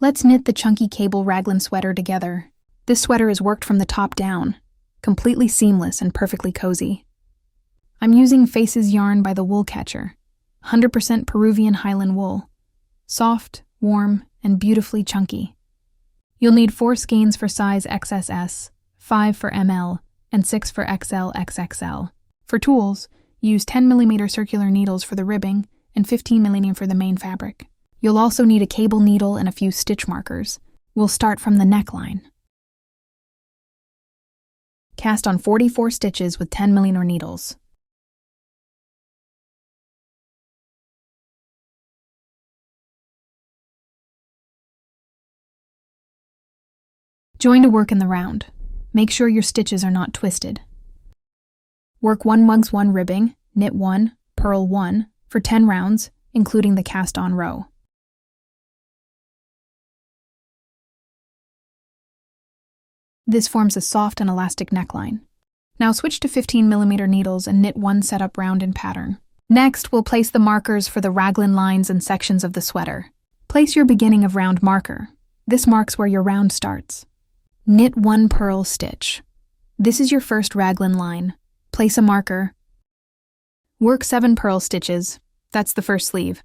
Let's knit the chunky cable raglan sweater together. This sweater is worked from the top down, completely seamless and perfectly cozy. I'm using Faces yarn by the Woolcatcher, 100% Peruvian Highland wool. Soft, warm, and beautifully chunky. You'll need 4 skeins for size XSS, 5 for ML, and 6 for XL XXL. For tools, use 10mm circular needles for the ribbing and 15mm for the main fabric. You'll also need a cable needle and a few stitch markers. We'll start from the neckline. Cast on 44 stitches with 10mm needles. Join to work in the round. Make sure your stitches are not twisted. Work 1 mugs 1 ribbing, knit 1, purl 1 for 10 rounds, including the cast-on row. This forms a soft and elastic neckline. Now switch to 15mm needles and knit 1 setup round in pattern. Next, we'll place the markers for the raglan lines and sections of the sweater. Place your beginning of round marker. This marks where your round starts. Knit 1 purl stitch. This is your first raglan line. Place a marker. Work 7 purl stitches. That's the first sleeve.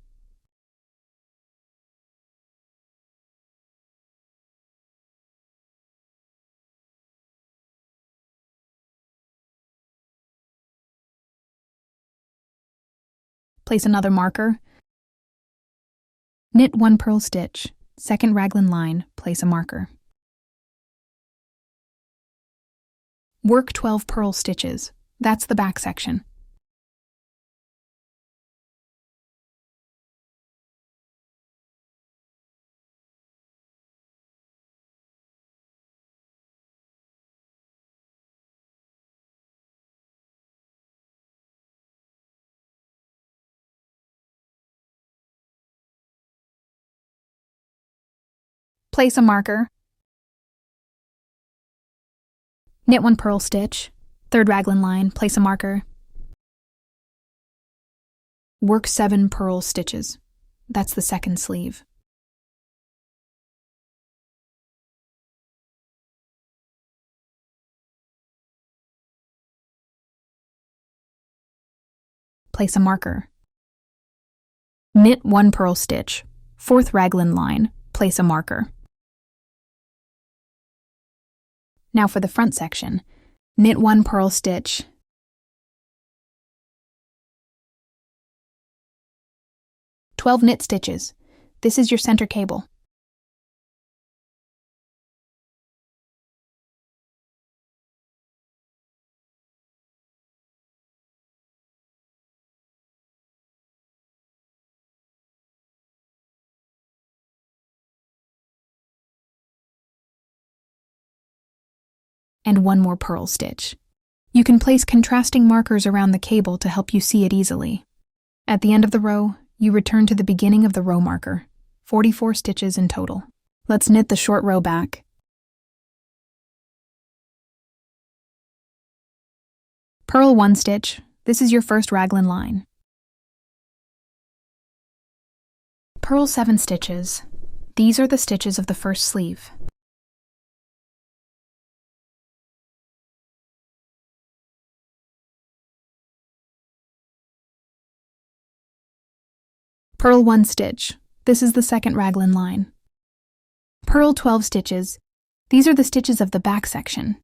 Place another marker. Knit 1 purl stitch. Second raglan line, place a marker. Work 12 purl stitches. That's the back section. Place a marker. Knit 1 purl stitch. Third raglan line, place a marker. Work 7 purl stitches. That's the second sleeve. Place a marker. Knit 1 purl stitch. Fourth raglan line, place a marker. Now for the front section, knit 1 purl stitch. "12 knit stitches. This is your center cable. And 1 more purl stitch. You can place contrasting markers around the cable to help you see it easily. At the end of the row, you return to the beginning of the row marker, 44 stitches in total. Let's knit the short row back. Purl 1 stitch. This is your first raglan line. Purl 7 stitches. These are the stitches of the first sleeve. Purl 1 stitch. This is the second raglan line. Purl 12 stitches. These are the stitches of the back section.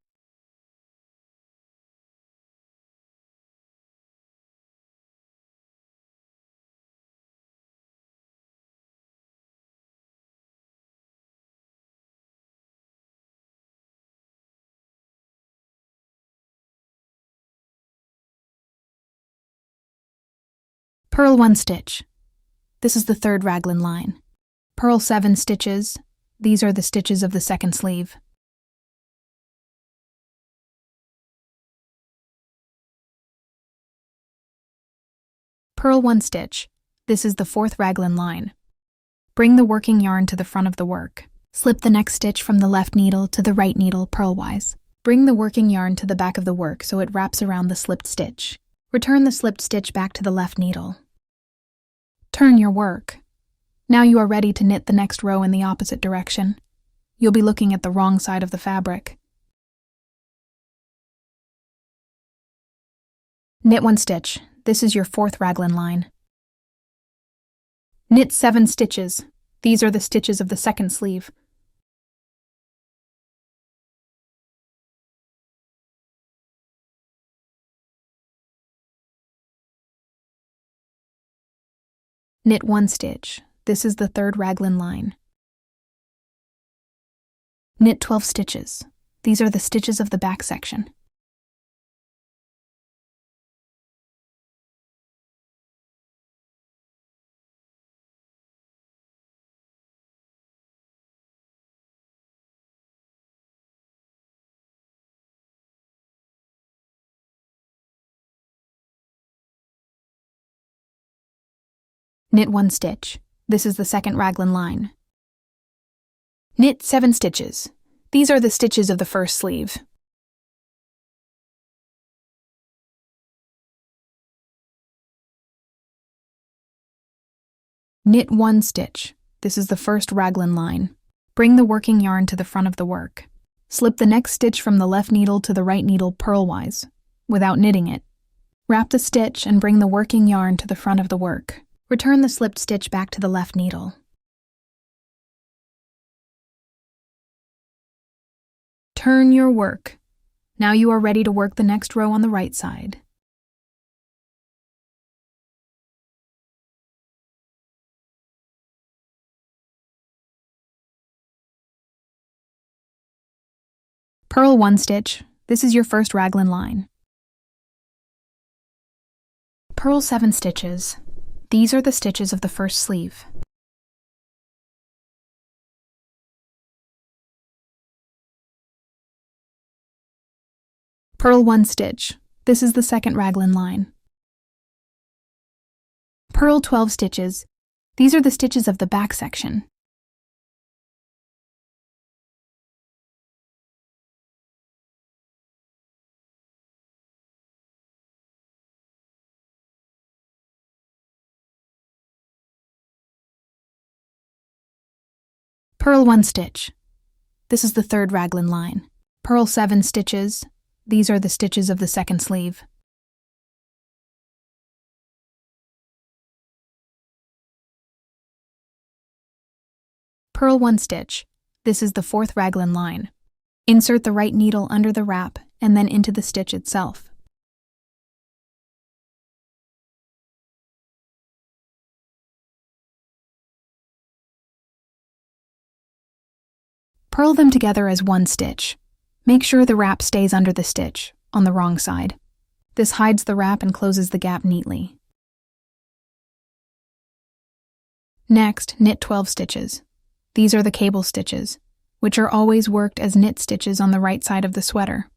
Purl 1 stitch. This is the third raglan line. Purl 7 stitches. These are the stitches of the second sleeve. Purl 1 stitch. This is the fourth raglan line. Bring the working yarn to the front of the work. Slip the next stitch from the left needle to the right needle purlwise. Bring the working yarn to the back of the work so it wraps around the slipped stitch. Return the slipped stitch back to the left needle. Turn your work. Now you are ready to knit the next row in the opposite direction. You'll be looking at the wrong side of the fabric. Knit 1 stitch. This is your 4th raglan line. Knit 7 stitches. These are the stitches of the 2nd sleeve. Knit 1 stitch. This is the 3rd raglan line. Knit 12 stitches. These are the stitches of the back section. Knit 1 stitch. This is the 2nd raglan line. Knit 7 stitches. These are the stitches of the 1st sleeve. Knit 1 stitch. This is the 1st raglan line. Bring the working yarn to the front of the work. Slip the next stitch from the left needle to the right needle purlwise, without knitting it. Wrap the stitch and bring the working yarn to the front of the work. Return the slipped stitch back to the left needle. Turn your work. Now you are ready to work the next row on the right side. Purl 1 stitch. This is your 1st raglan line. Purl 7 stitches. These are the stitches of the 1st sleeve. Purl 1 stitch. This is the 2nd raglan line. Purl 12 stitches. These are the stitches of the back section. Purl 1 stitch. This is the 3rd raglan line. Purl 7 stitches. These are the stitches of the 2nd sleeve. Purl 1 stitch. This is the 4th raglan line. Insert the right needle under the wrap and then into the stitch itself. Purl them together as 1 stitch. Make sure the wrap stays under the stitch, on the wrong side. This hides the wrap and closes the gap neatly. Next, knit 12 stitches. These are the cable stitches, which are always worked as knit stitches on the right side of the sweater.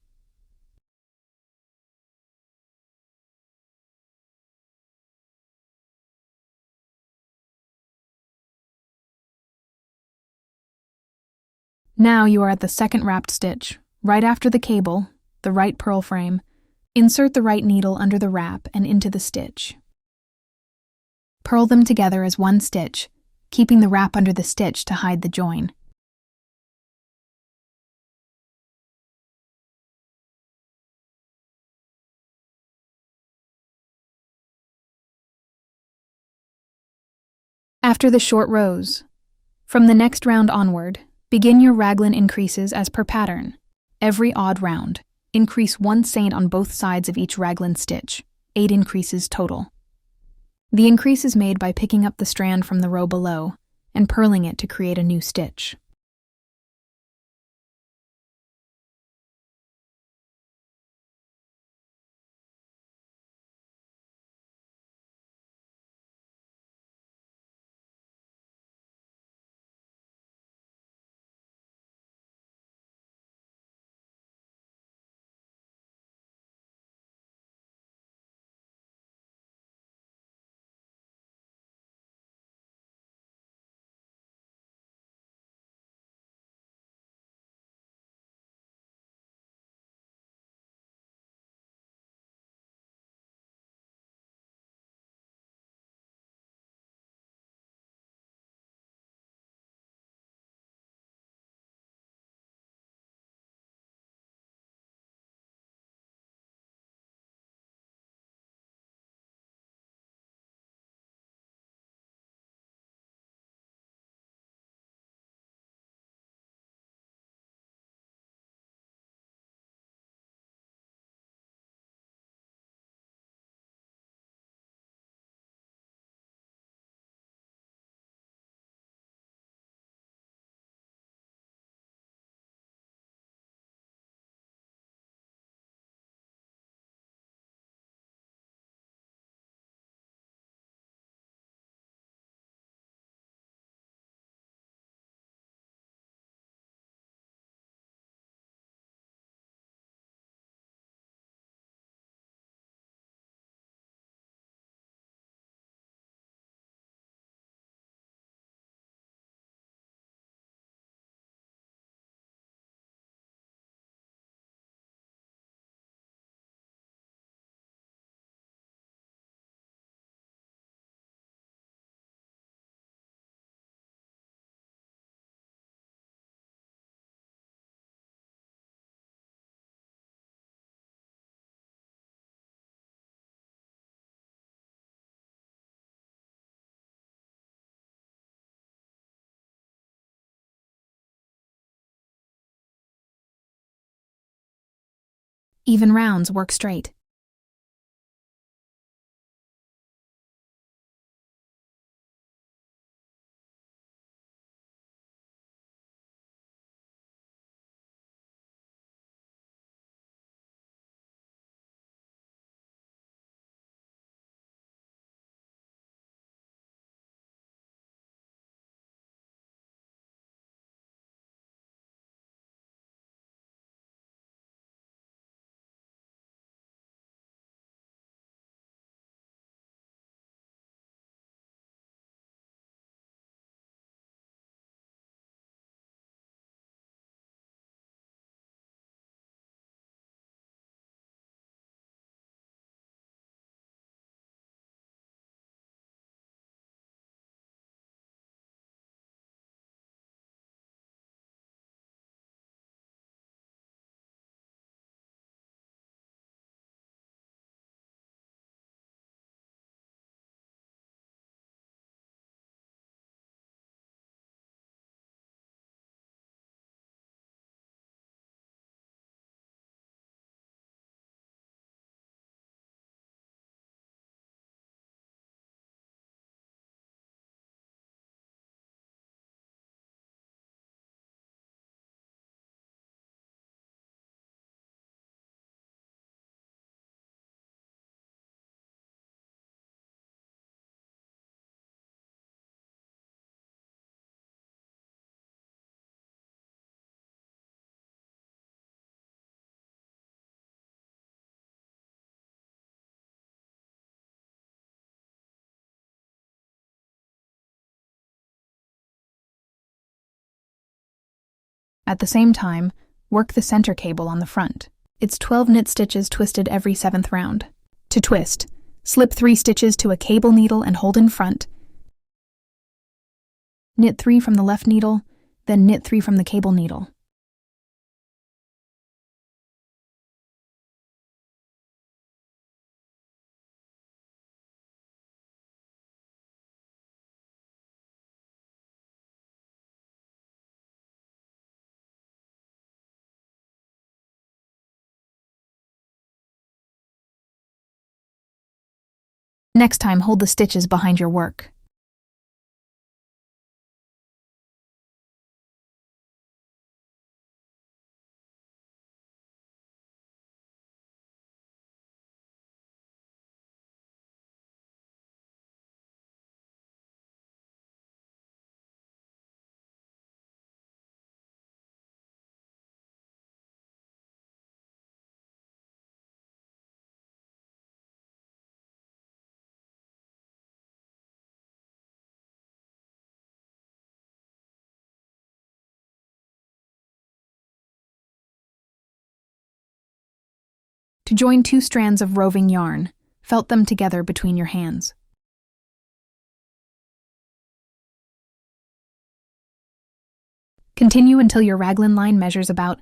Now you are at the 2nd wrapped stitch. Right after the cable, the right purl frame, insert the right needle under the wrap and into the stitch. Purl them together as 1 stitch, keeping the wrap under the stitch to hide the join. After the short rows, from the next round onward, begin your raglan increases as per pattern. Every odd round, increase 1 saint on both sides of each raglan stitch, 8 increases total. The increase is made by picking up the strand from the row below and purling it to create a new stitch. Even rounds work straight. At the same time, work the center cable on the front. It's 12 knit stitches twisted every 7th round. To twist, slip 3 stitches to a cable needle and hold in front. Knit 3 from the left needle, then knit 3 from the cable needle. Next time, hold the stitches behind your work. To join 2 strands of roving yarn, felt them together between your hands. Continue until your raglan line measures about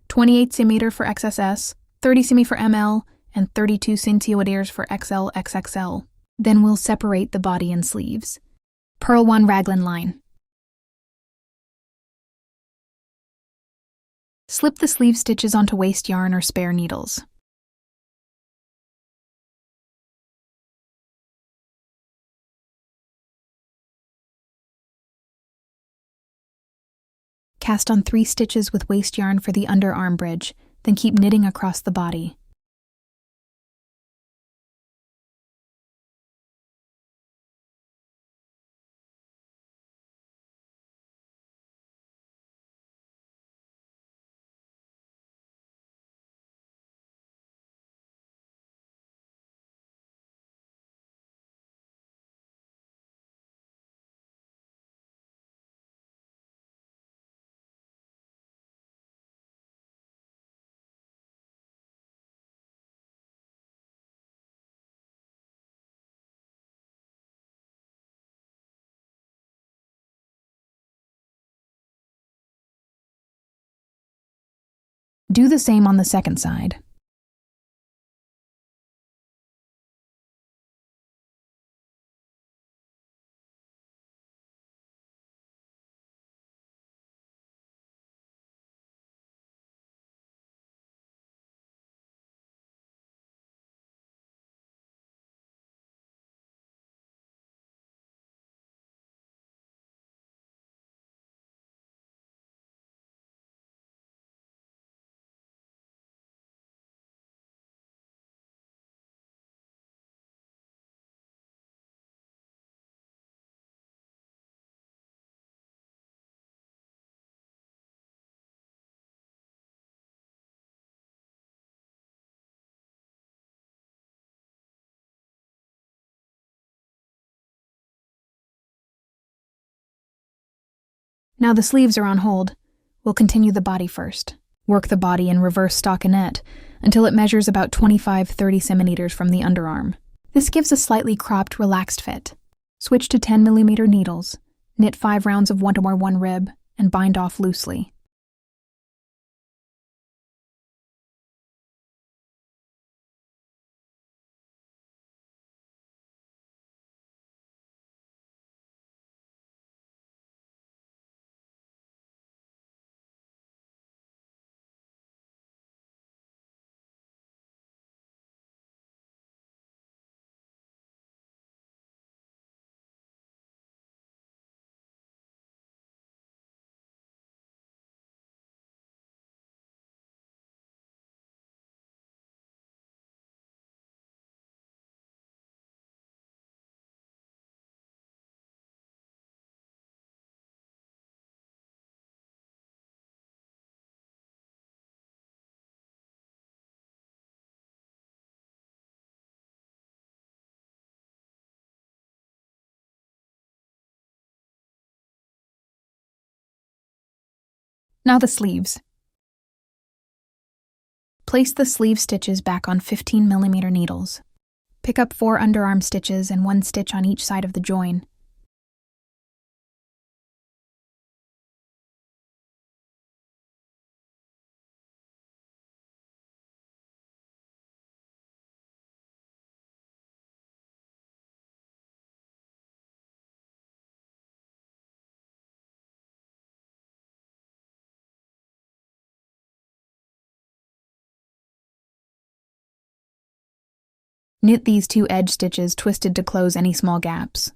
28 cm for XSS, 30 cm for ML, and 32 cm for XL XXL. Then we'll separate the body and sleeves. Purl 1 raglan line. Slip the sleeve stitches onto waste yarn or spare needles. Cast on 3 stitches with waste yarn for the underarm bridge, then keep knitting across the body. Do the same on the second side. Now the sleeves are on hold. We'll continue the body first. Work the body in reverse stockinette until it measures about 25-30 centimeters from the underarm. This gives a slightly cropped, relaxed fit. Switch to 10mm needles, knit 5 rounds of 1 or 1 rib, and bind off loosely. Now the sleeves. Place the sleeve stitches back on 15mm needles. Pick up 4 underarm stitches and 1 stitch on each side of the join. Knit these 2 edge stitches twisted to close any small gaps.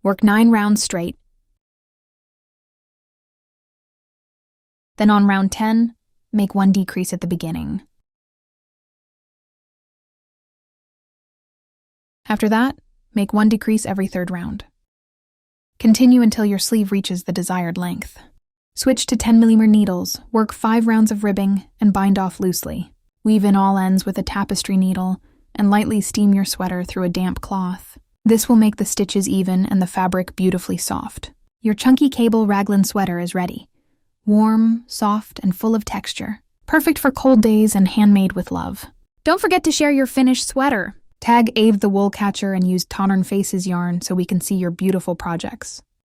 Work 9 rounds straight. Then on round 10, make 1 decrease at the beginning. After that, make 1 decrease every 3rd round. Continue until your sleeve reaches the desired length. Switch to 10mm needles, work 5 rounds of ribbing, and bind off loosely. Weave in all ends with a tapestry needle, and lightly steam your sweater through a damp cloth. This will make the stitches even and the fabric beautifully soft. Your chunky cable raglan sweater is ready. Warm, soft, and full of texture. Perfect for cold days and handmade with love. Don't forget to share your finished sweater. Tag Ave the Woolcatcher and use Tonern Faces yarn so we can see your beautiful projects.